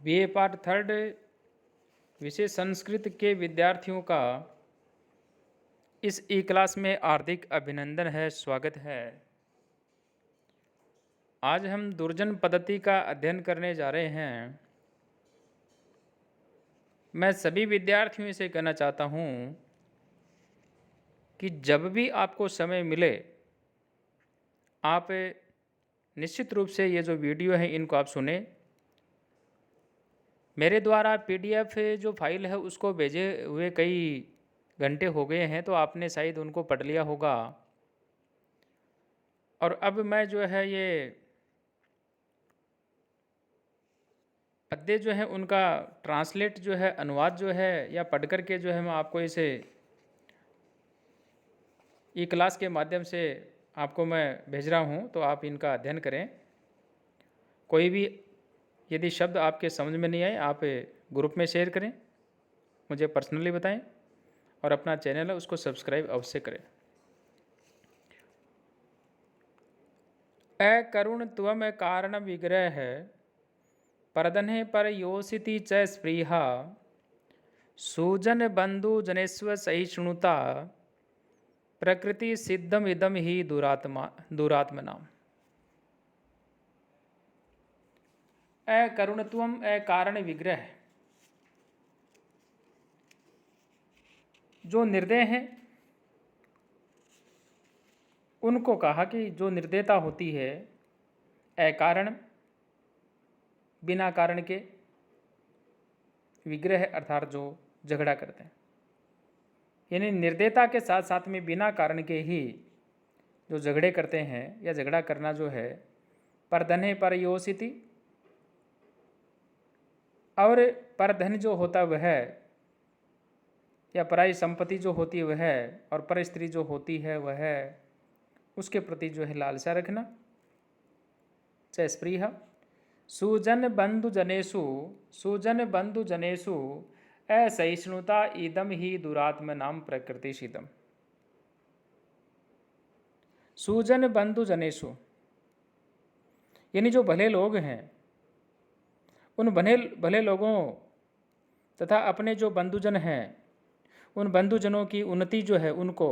BA part third विषय संस्कृत के विद्यार्थियों का इस ई क्लास में हार्दिक अभिनंदन है, स्वागत है। आज हम दुर्जन पद्धति का अध्ययन करने जा रहे हैं। मैं सभी विद्यार्थियों से कहना चाहता हूँ कि जब भी आपको समय मिले आप निश्चित रूप से ये जो वीडियो है इनको आप सुने। मेरे द्वारा पीडीएफ जो फाइल है उसको भेजे हुए कई घंटे हो गए हैं, तो आपने शायद उनको पढ़ लिया होगा। और अब मैं जो है ये पद्य जो है उनका ट्रांसलेट जो है, अनुवाद जो है या पढ़ कर के जो है मैं आपको इसे ई क्लास के माध्यम से आपको मैं भेज रहा हूँ, तो आप इनका अध्ययन करें। कोई भी यदि शब्द आपके समझ में नहीं आए आप ग्रुप में शेयर करें, मुझे पर्सनली बताएं और अपना चैनल है उसको सब्सक्राइब अवश्य करें। अकरुण त्वम कारण विग्रह परदन्हे पर योषिति च स्पृहा सुजन बंधु जनेस्व सहिष्णुता प्रकृति सिद्धम इदम ही दुरात्मना। अकरुणत्वम अकारण विग्रह, जो निर्दय हैं उनको कहा कि जो निर्दयता होती है अकारण बिना कारण के, विग्रह अर्थात जो झगड़ा करते हैं, यानी निर्दयता के साथ साथ में बिना कारण के ही जो झगड़े करते हैं या झगड़ा करना जो है, परधने पर योषिति, और परधन जो होता वह या पराई संपत्ति जो होती है वह, और पर स्त्री जो होती है वह, उसके प्रति जो है लालसा रखना। च स्पृह सुजन बंधु जनेषु असहिष्णुता इदम ही दुरात्म नाम प्रकृतिशिदम। सुजन बंधु जनेषु यानी जो भले लोग हैं उन भले लोगों तथा अपने जो बंधुजन हैं उन बंधुजनों की उन्नति जो है उनको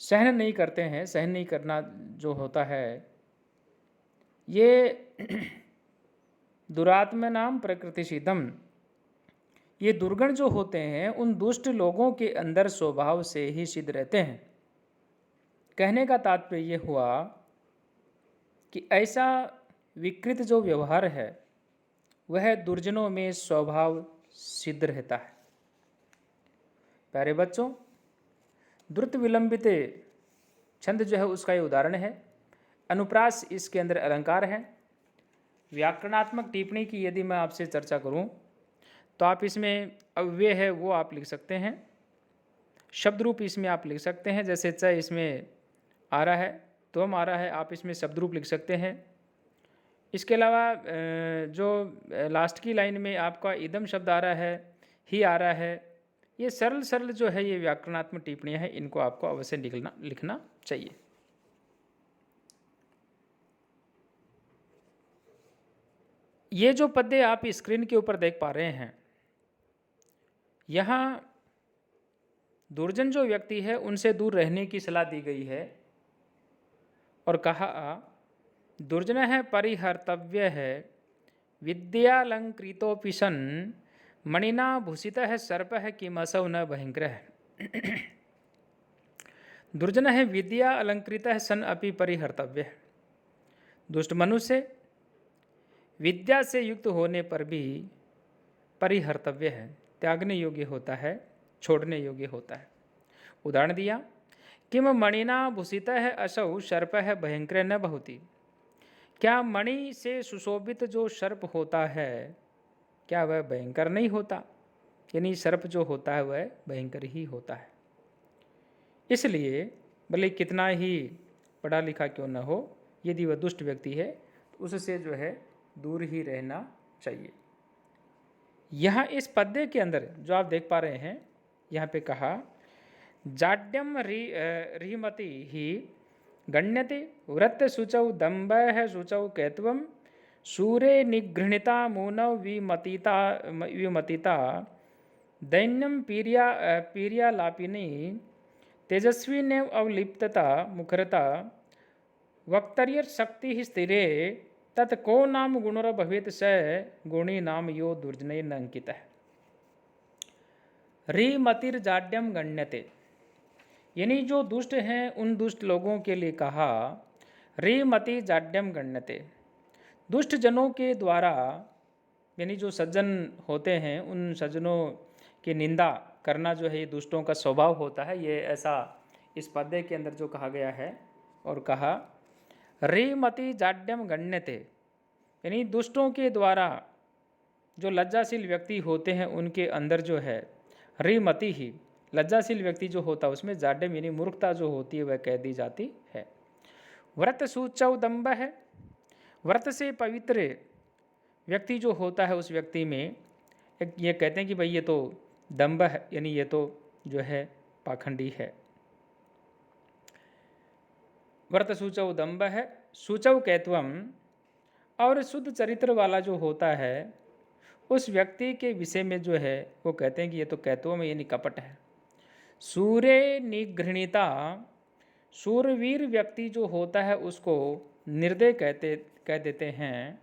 सहन नहीं करते हैं। सहन नहीं करना जो होता है ये दुरात्म नाम प्रकृतिशिदम, ये दुर्गुण जो होते हैं उन दुष्ट लोगों के अंदर स्वभाव से ही सिद्ध रहते हैं। कहने का तात्पर्य ये हुआ कि ऐसा विकृत जो व्यवहार है वह दुर्जनों में स्वभाव सिद्ध रहता है। प्यारे बच्चों, द्रुत विलंबित छंद जो है उसका ये उदाहरण है। अनुप्रास इसके अंदर अलंकार है। व्याकरणात्मक टिप्पणी की यदि मैं आपसे चर्चा करूं तो आप इसमें अव्यय है वो आप लिख सकते हैं, शब्द रूप इसमें आप लिख सकते हैं। जैसे च इसमें आ रहा है, त्वम आ रहा है, आप इसमें शब्द रूप लिख सकते हैं। इसके अलावा जो लास्ट की लाइन में आपका इदम शब्द आ रहा है, ही आ रहा है, ये सरल सरल जो है ये व्याकरणात्मक टिप्पणियाँ हैं, इनको आपको अवश्य लिखना चाहिए। ये जो पद्य आप स्क्रीन के ऊपर देख पा रहे हैं, यहाँ दुर्जन जो व्यक्ति है उनसे दूर रहने की सलाह दी गई है और कहा दुर्जन है परिहर्तव्य है विद्यालंकृतोपि सन मणिना भूषित है सर्प है किमसौ न भयंकर है। दुर्जन है विद्या अलंकृत है सन अपि परिहर्तव्य है। दुष्ट मनुष्य विद्या से युक्त होने पर भी परिहर्तव्य है, त्यागने योग्य होता है, छोड़ने योग्य होता है। उदाहरण दिया, किम मणिना भूषित है असौ सर्प है भयंकर न बहुति। क्या मणि से सुशोभित जो सर्प होता है क्या वह भयंकर नहीं होता? यानी सर्प जो होता है वह भयंकर ही होता है। इसलिए भले कितना ही पढ़ा लिखा क्यों न हो, यदि वह दुष्ट व्यक्ति है तो उससे जो है दूर ही रहना चाहिए। यहाँ इस पद्य के अंदर जो आप देख पा रहे हैं, यहाँ पे कहा जाड्यम रीमति ही गण्यते व्रत शुचौ दम्भ शुचौ कैत्वम सूरे निगृणीता मूनव विमतिता दैन्यम पीरियालापिनी तेजस्वी ने अवलिप्तता मुखरता वक्तर्य शक्ति स्थिरे तत् को नाम गुणर भवेत स गुणी नाम यो दुर्जनय न अंकित है। रीमतिर्जाड्यम गण्यते, यानी जो दुष्ट हैं उन दुष्ट लोगों के लिए कहा रीमति जाड्यम गण्यते, दुष्ट जनों के द्वारा, यानी जो सज्जन होते हैं उन सज्जनों की निंदा करना जो है ये दुष्टों का स्वभाव होता है। ये ऐसा इस पद्य के अंदर जो कहा गया है। और कहा रीमति जाड्यम गण्यते, यानी दुष्टों के द्वारा जो लज्जाशील व्यक्ति होते हैं उनके अंदर जो है रीमति ही, लज्जाशील व्यक्ति जो होता है उसमें जाड्यम यानी मूर्खता जो होती है वह कह दी जाती है। व्रत सूचौ दम्भ है, व्रत से पवित्र व्यक्ति जो होता है उस व्यक्ति में ये कहते हैं कि भाई ये तो दम्भ है, यानी ये तो जो है पाखंडी है। व्रत सूचौ दम्भ है, सूचौ कैत्वम, और शुद्ध चरित्र वाला जो होता है उस व्यक्ति के विषय में जो है वो कहते हैं कि ये तो कैत्वम यानी कपट है। सूर्य निगृणीता, सूरवीर व्यक्ति जो होता है उसको निर्दय कह देते हैं।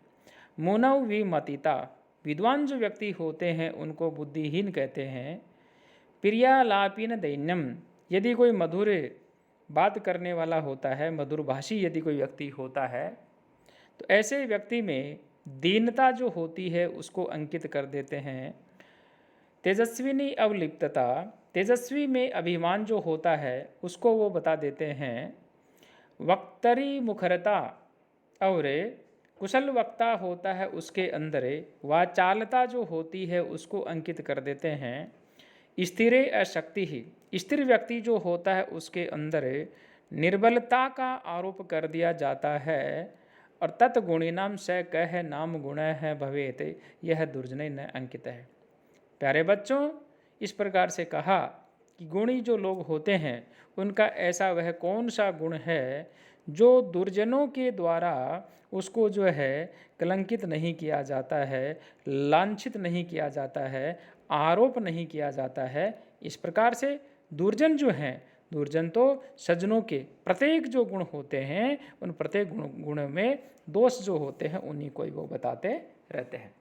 मुनव विमतिता, विद्वान जो व्यक्ति होते हैं उनको बुद्धिहीन कहते हैं। प्रियालापिन दैन्यम, यदि कोई मधुर बात करने वाला होता है, मधुरभाषी यदि कोई व्यक्ति होता है तो ऐसे व्यक्ति में दीनता जो होती है उसको अंकित कर देते हैं। तेजस्विनी अवलिप्तता, तेजस्वी में अभिमान जो होता है उसको वो बता देते हैं। वक्तरी मुखरता, और कुशल वक्ता होता है उसके अंदर वाचालता जो होती है उसको अंकित कर देते हैं। स्थिरे अशक्ति ही, स्थिर व्यक्ति जो होता है उसके अंदर निर्बलता का आरोप कर दिया जाता है। और तत्गुणिनाम स कह नाम गुण है भवेत, यह दुर्जनय न अंकित है। प्यारे बच्चों, इस प्रकार से कहा कि गुणी जो लोग होते हैं उनका ऐसा वह कौन सा गुण है जो दुर्जनों के द्वारा उसको जो है कलंकित नहीं किया जाता है, लांछित नहीं किया जाता है, आरोप नहीं किया जाता है। इस प्रकार से दुर्जन जो हैं, दुर्जन तो सज्जनों के प्रत्येक जो गुण होते हैं उन प्रत्येक गुण में दोष जो होते हैं उन्हीं को ही वो बताते रहते हैं।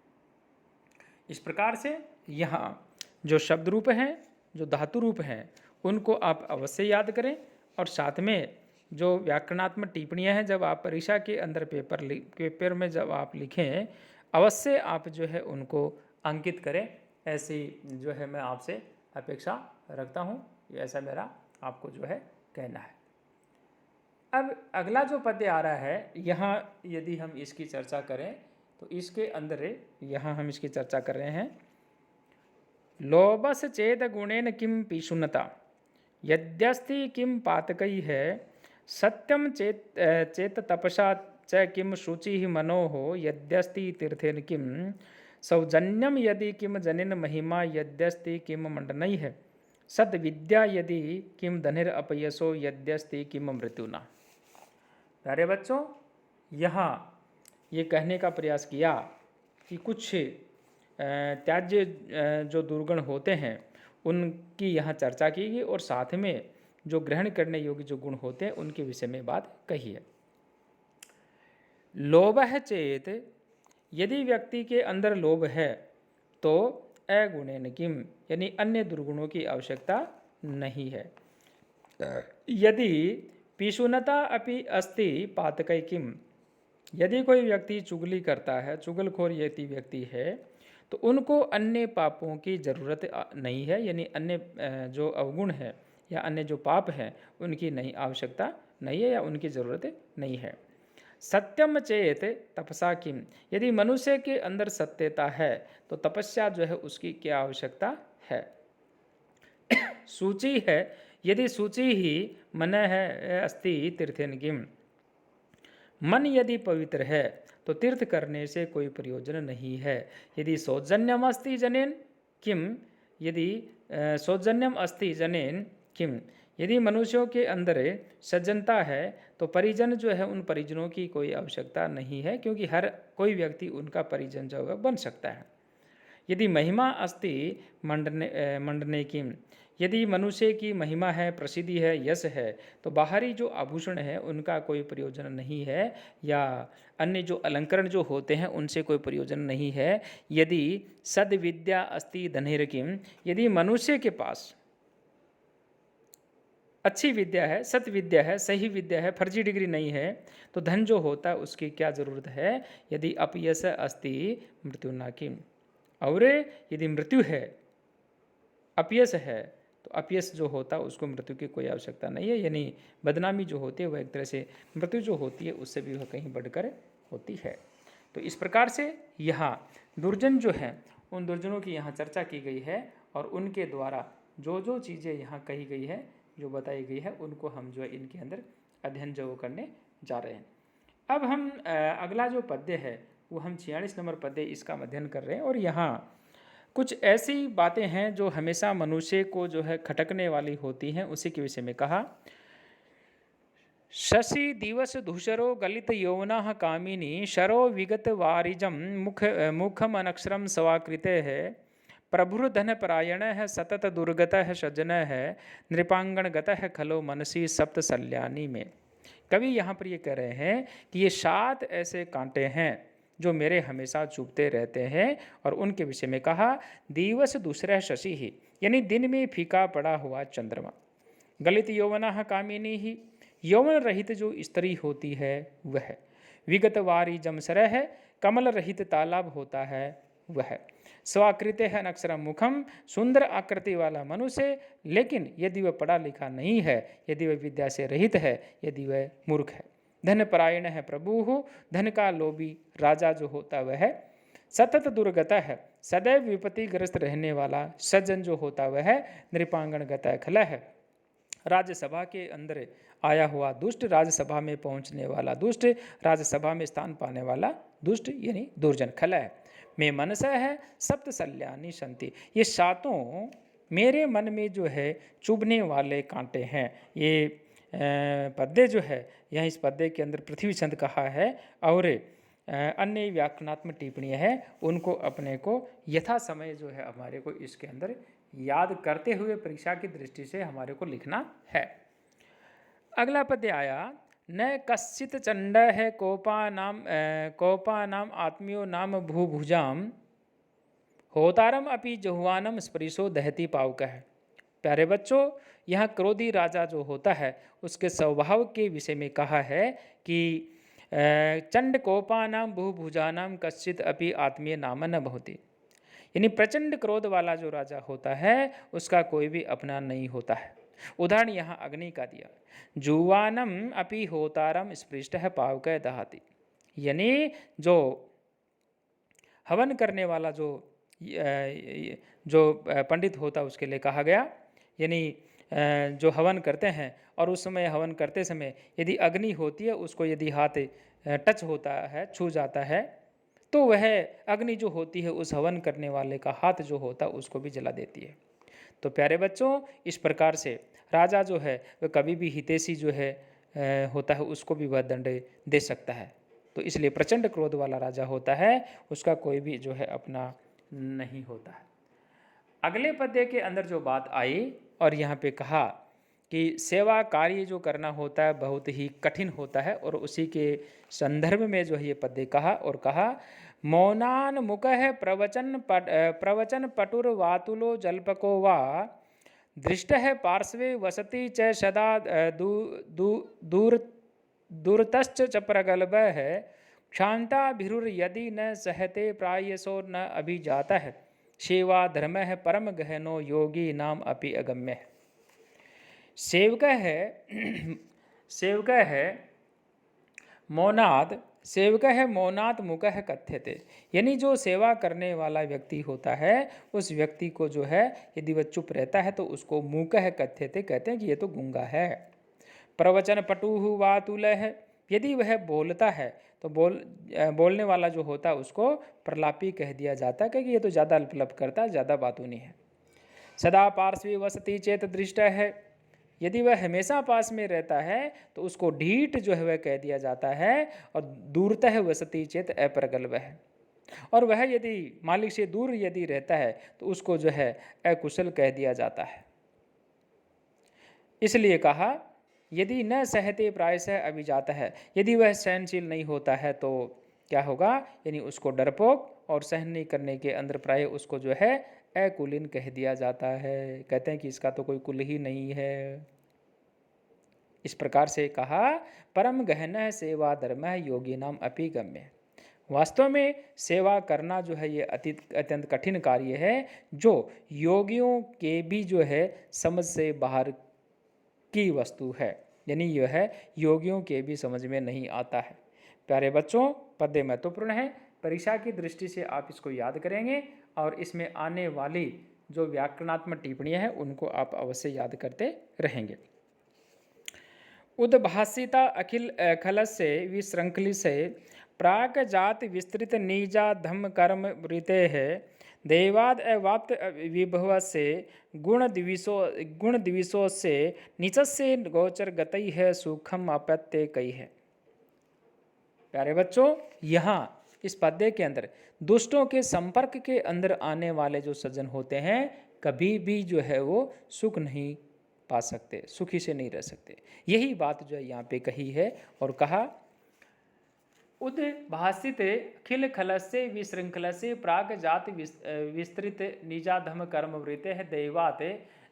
इस प्रकार से यहाँ जो शब्द रूप हैं, जो धातु रूप हैं, उनको आप अवश्य याद करें। और साथ में जो व्याकरणात्मक टिप्पणियाँ हैं जब आप परीक्षा के अंदर पेपर में जब आप लिखें अवश्य आप जो है उनको अंकित करें, ऐसी जो है मैं आपसे अपेक्षा रखता हूँ। ऐसा मेरा आपको जो है कहना है। अब अगला जो पद्य आ रहा है यहाँ यदि हम इसकी चर्चा करें तो इसके अंदर यहाँ हम इसकी चर्चा कर रहे हैं। लोभस चेद गुणेन किम पीशुनता यद्यस्ति किम पातकई है सत्यम चेत तपसा च किम शुचि मनोहो यद्यस्ति तीर्थेन किम सौजन्यम यदि किम जनिन महिमा यद्यस्ति किम मंडनई है सद विद्या यदि किम धनिर अपयसो यद्यस्ति किम मृत्युना। प्यारे बच्चों, यहाँ ये कहने का प्रयास किया कि कुछ त्याज्य जो दुर्गुण होते हैं उनकी यहाँ चर्चा की गई और साथ में जो ग्रहण करने योग्य जो गुण होते हैं उनके विषय में बात कही है। लोभ है चेत, यदि व्यक्ति के अंदर लोभ है तो अगुणेन किम, यानी अन्य दुर्गुणों की आवश्यकता नहीं है। यदि पिशुनता अपि अस्ति पातकै किम, यदि कोई व्यक्ति चुगली करता है, चुगलखोर यदि व्यक्ति है तो उनको अन्य पापों की जरूरत नहीं है, यानी अन्य जो अवगुण है या अन्य जो पाप हैं उनकी नहीं आवश्यकता नहीं है या उनकी ज़रूरत नहीं है। सत्यम चेत तपसा किम, यदि मनुष्य के अंदर सत्यता है तो तपस्या जो है उसकी क्या आवश्यकता है। सूची है, यदि सूची ही मन है अस्ति तीर्थेन किम, मन यदि पवित्र है तो तीर्थ करने से कोई प्रयोजन नहीं है। यदि सौजन्यम अस्ति जनेन किम, यदि सौजन्यम अस्ति जनेन किम, यदि मनुष्यों के अंदर सज्जनता है तो परिजन जो है उन परिजनों की कोई आवश्यकता नहीं है, क्योंकि हर कोई व्यक्ति उनका परिजन जो है बन सकता है। यदि महिमा अस्ति मंडने की, यदि मनुष्य की महिमा है, प्रसिद्धि है, यश है, तो बाहरी जो आभूषण है उनका कोई प्रयोजन नहीं है, या अन्य जो अलंकरण जो होते हैं उनसे कोई प्रयोजन नहीं है। यदि सद्विद्या अस्ति धनेर किम, यदि मनुष्य के पास अच्छी विद्या है, सत विद्या है, सही विद्या है, फर्जी डिग्री नहीं है, तो धन जो होता है उसकी क्या जरूरत है। यदि अपयश अस्ति मृत्यु ना किम, और यदि मृत्यु है, अपयश है, तो अपयश जो होता है उसको मृत्यु की कोई आवश्यकता नहीं है। यानी बदनामी जो होती है वह एक तरह से मृत्यु जो होती है उससे भी वह कहीं बढ़कर होती है। तो इस प्रकार से यहाँ दुर्जन जो है उन दुर्जनों की यहाँ चर्चा की गई है, और उनके द्वारा जो जो चीज़ें यहाँ कही गई है, जो बताई गई है, उनको हम जो है इनके अंदर अध्ययन जो करने जा रहे हैं। अब हम अगला जो पद्य है वो हम 46 नंबर पद्य इसका अध्ययन कर रहे हैं। और यहाँ कुछ ऐसी बातें हैं जो हमेशा मनुष्य को जो है खटकने वाली होती हैं, उसी के विषय में कहा। शशि दिवस धूसरो गलित यौवना कामिनी शरो विगत वारिजम मुखम अनक्षरम स्वाकृते है प्रभुर्धन परायण है सतत दुर्गत है सज्जन है नृपांगण गत है खलो मनसी सप्त सल्यानी में। कवि यहाँ पर ये कह रहे हैं कि ये 7 ऐसे कांटे हैं जो मेरे हमेशा चुभते रहते हैं, और उनके विषय में कहा। दिवस दूसरा शशि ही, यानी दिन में फीका पड़ा हुआ चंद्रमा। गलित यौवना कामिनी ही, यौवन रहित जो स्त्री होती है वह। विगत वारी जमसर है, कमल रहित तालाब होता है वह। स्वाकृत है अनक्षरम मुखम, सुंदर आकृति वाला मनुष्य, लेकिन यदि वह पढ़ा लिखा नहीं है, यदि वह विद्या से रहित है, यदि वह मूर्ख है। धन परायण है प्रभु, धन का लोभी राजा जो होता वह है। सतत दुर्गत है, सदैव विपत्तिग्रस्त रहने वाला सज्जन जो होता वह है। नृपांगण गत खल है, राज्यसभा के अंदर आया हुआ दुष्ट, राज्यसभा में पहुंचने वाला दुष्ट, राज्यसभा में स्थान पाने वाला दुष्ट, यानी दुर्जन। खल है में मनस है सप्त सल्यानी संति, ये 7 मेरे मन में जो है चुभने वाले कांटे हैं। ये पद्य जो है यहाँ इस पद्य के अंदर पृथ्वी चंद कहा है, और अन्य व्याकरणात्मक टिप्पणियाँ हैं, उनको अपने को यथा समय जो है हमारे को इसके अंदर याद करते हुए परीक्षा की दृष्टि से हमारे को लिखना है। अगला पद्य आया। न कश्चित चंड है कोपा नाम आत्मियो नाम भूभुजाम होतारम अपि जहुआनम स्परिशो दहती पावक है। प्यारे बच्चों, यहाँ क्रोधी राजा जो होता है उसके स्वभाव के विषय में कहा है कि चंड कोपानाम भूभुजानाम कश्चित अपि आत्मीय नाम न भवति, यानी प्रचंड क्रोध वाला जो राजा होता है उसका कोई भी अपना नहीं होता है। उदाहरण यहाँ अग्नि का दिया। जुवानम अपि होतारम स्पृष्ट है पावक दहाति, यानी जो हवन करने वाला जो पंडित होता उसके लिए कहा गया, यानी जो हवन करते हैं और उस समय हवन करते समय यदि अग्नि होती है, उसको यदि हाथ टच होता है, छू जाता है, तो वह अग्नि जो होती है उस हवन करने वाले का हाथ जो होता है उसको भी जला देती है। तो प्यारे बच्चों, इस प्रकार से राजा जो है वह कभी भी हितैषी जो है होता है उसको भी वह दंड दे सकता है। तो इसलिए प्रचंड क्रोध वाला राजा होता है उसका कोई भी जो है अपना नहीं होता है। अगले पद्य के अंदर जो बात आई और यहाँ पे कहा कि सेवा कार्य जो करना होता है बहुत ही कठिन होता है, और उसी के संदर्भ में जो है ये पद्य कहा और कहा। मौनान मुख है प्रवचन पटुर वातुलो जल्पको वा दृष्ट है पार्श्वे वसति च सदा दूरतश्च च प्रगल्भ है क्षांताभिरुर यदि न सहते प्रायसो न अभिजाता है सेवा धर्म है परम गहनो योगी नाम अपि अगम्य है। सेवक है मौनाद मुख है कथ्यते, यानी जो सेवा करने वाला व्यक्ति होता है उस व्यक्ति को जो है यदि वह चुप रहता है तो उसको मूक है कथ्यते, कहते हैं कि ये तो गूंगा है। प्रवचन पटुहु वातुल है, यदि वह बोलता है तो बोलने वाला जो होता है उसको प्रलापी कह दिया जाता है, क्योंकि ये तो ज़्यादा अल्प करता है, ज़्यादा बातूनी है। सदा पार्श्वी वसती चेत दृष्ट है, यदि वह हमेशा पास में रहता है तो उसको ढीठ जो है वह कह दिया जाता है, और दूरतः वसति चेत अप्रगल्भः, और वह यदि मालिक से दूर यदि रहता है तो उसको जो है अकुशल कह दिया जाता है। इसलिए कहा यदि न सहते प्रायशः अभिजात है, यदि वह सहनशील नहीं होता है तो क्या होगा, यानी उसको डरपोक और सहन नहीं करने के अंदर प्राय उसको जो है अकुलीन कह दिया जाता है। कहते हैं कि इसका तो कोई कुल ही नहीं है। इस प्रकार से कहा परम गहन सेवा धर्म योगी नाम अपि गम्य। वास्तव में सेवा करना जो है ये अत्यंत कठिन कार्य है, जो योगियों के भी जो है समझ से बाहर की वस्तु है, यानी यह है योगियों के भी समझ में नहीं आता है। प्यारे बच्चों, पद्य महत्वपूर्ण है, परीक्षा की दृष्टि से आप इसको याद करेंगे और इसमें आने वाली जो व्याकरणात्मक टिप्पणियां हैं उनको आप अवश्य याद करते रहेंगे। उद्भासिता अखिल खलस्य विशृंखलिसे प्राक जात विस्तृत निजा धम कर्म वृते है देवाद अवाप्त विभव से गुण दिविशों से नीचस्य गोचर गतई है सुखम अपत्य कई है। प्यारे बच्चों, यहाँ इस पद्य के अंदर दुष्टों के संपर्क के अंदर आने वाले जो सज्जन होते हैं कभी भी जो है वो सुख नहीं पा सकते, सुखी से नहीं रह सकते। यही बात जो है यहाँ पे कही है और कहा उद्भासित अखिल खलस्य विशृंखलस्य प्राग जाति विस्तृत निजाधम कर्म वृते है दैवात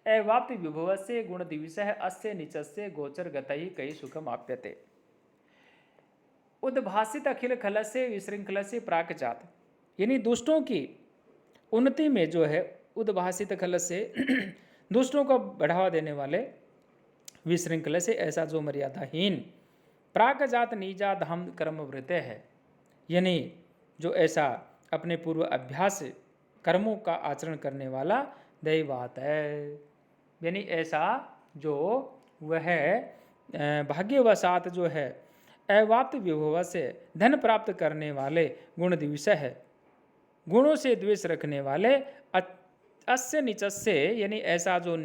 अवाप्त विभवस्य गुण दिविशः अस्य नीचस्य गोचर गतहि कई सुखम आप्यते। उद्भासित अखिल खलस्य विशृंखलस्य प्राक जात, यानी दुष्टों की उन्नति में जो है उद्भासित खलस्य दुष्टों को बढ़ावा देने वाले, विशृंखल से ऐसा जो मर्यादाहीन, प्राक जात नीजा धाम कर्म वृत्य है, यानी जो ऐसा अपने पूर्व अभ्यास कर्मों का आचरण करने वाला दैवात है, यानी ऐसा जो वह भाग्यवशात जो है अवाप्त विभव से धन प्राप्त करने वाले गुण दिविश है, गुणों से द्वेष रखने वाले अस्य नीचस्य, यानी ऐसा जो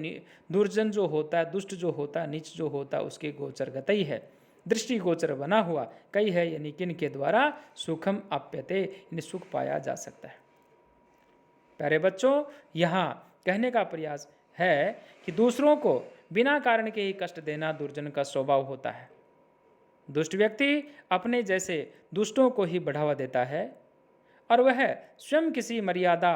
दुर्जन जो होता है, दुष्ट जो होता है, नीच जो होता है उसके गोचर गतई है, दृष्टि गोचर बना हुआ कई है, यानी किन के द्वारा सुखम आप्यते, यानी सुख पाया जा सकता है। प्यारे बच्चों, यहाँ कहने का प्रयास है कि दूसरों को बिना कारण के ही कष्ट देना दुर्जन का स्वभाव होता है। दुष्ट व्यक्ति अपने जैसे दुष्टों को ही बढ़ावा देता है और वह स्वयं किसी मर्यादा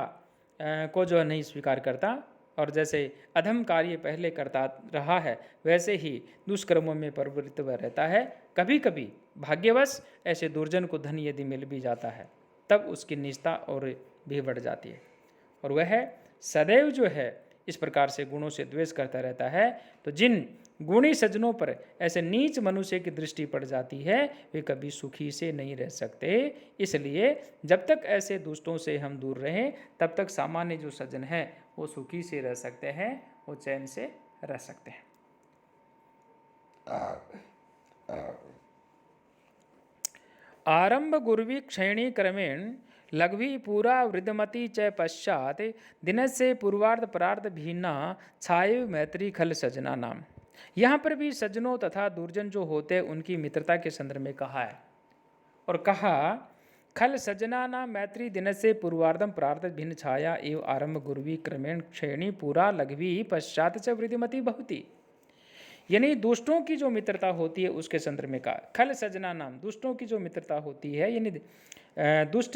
को जो नहीं स्वीकार करता, और जैसे अधम कार्य पहले करता रहा है वैसे ही दुष्कर्मों में प्रवृत्त वह रहता है। कभी कभी भाग्यवश ऐसे दुर्जन को धन यदि मिल भी जाता है तब उसकी निष्ठा और भी बढ़ जाती है, और वह सदैव जो है इस प्रकार से गुणों से द्वेष करता रहता है। तो जिन गुणी सज्जनों पर ऐसे नीच मनुष्य की दृष्टि पड़ जाती है वे कभी सुखी से नहीं रह सकते। इसलिए जब तक ऐसे दुष्टों से हम दूर रहें तब तक सामान्य जो सज्जन हैं वो सुखी से रह सकते हैं, वो चैन से रह सकते हैं। आरंभ गुरुवी क्षैणी क्रमेण लघवी पूरा वृद्धमती च पश्चात दिन से पूर्वार्ध परार्ध भिन्ना छायु मैत्री खल सजना नाम। यहाँ पर भी सज्जनों तथा दुर्जन जो होते हैं उनकी मित्रता के संदर्भ में कहा है, और कहा खल सजना नाम मैत्री दिन से पूर्वार्धम प्रार्थ भिन्न छाया एवं आरंभ गुरुवी क्रमेण क्षैणी पूरा लघवी पश्चात च वृद्धिमती बहुती, यानी दुष्टों की जो मित्रता होती है उसके संदर्भ में कहा। खल सजना नाम, दुष्टों की जो मित्रता होती है, यानी दुष्ट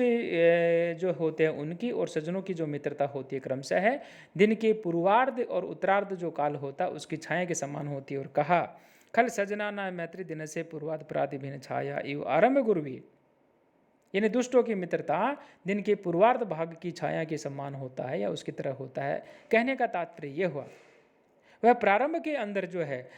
जो होते हैं उनकी और सज्जनों की जो मित्रता होती है क्रमशः है दिन के पूर्वार्ध और उत्तरार्ध जो काल होता है उसकी छाया के समान होती है। और कहा खल सजना नाम मैत्री दिन से पूर्वार्ध प्रातिभिन्न छाया एवं आरंभ गुरुवी, यानी दुष्टों की मित्रता दिन के पूर्वार्ध भाग की छाया के समान होता है या उसकी तरह होता है। कहने का तात्पर्य यह हुआ वह प्रारंभ के अंदर जो है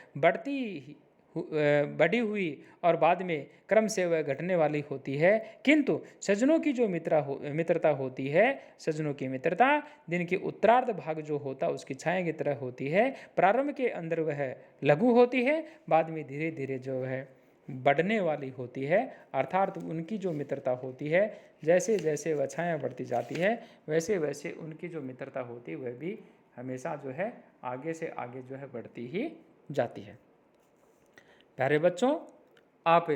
बढ़ी हुई और बाद में क्रम से वह घटने वाली होती है, किंतु सज्जनों की जो मित्रता होती है, सज्जनों की मित्रता दिन के उत्तरार्ध भाग जो होता है उसकी छाया की तरह होती है। प्रारंभ के अंदर वह लघु होती है, बाद में धीरे धीरे जो है बढ़ने वाली होती है। अर्थात उनकी जो मित्रता होती है जैसे जैसे वह छाया बढ़ती जाती है वैसे वैसे उनकी जो मित्रता होती है वह भी हमेशा जो है आगे से आगे जो है बढ़ती ही जाती है। प्यारे बच्चों, आप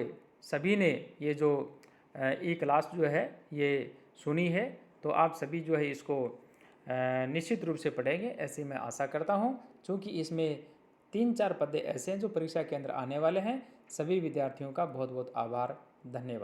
सभी ने ये जो ई क्लास जो है ये सुनी है, तो आप सभी जो है इसको निश्चित रूप से पढ़ेंगे, ऐसी मैं आशा करता हूँ। क्योंकि इसमें 3-4 पद्य ऐसे हैं जो परीक्षा के अंदर आने वाले हैं। सभी विद्यार्थियों का बहुत बहुत आभार, धन्यवाद।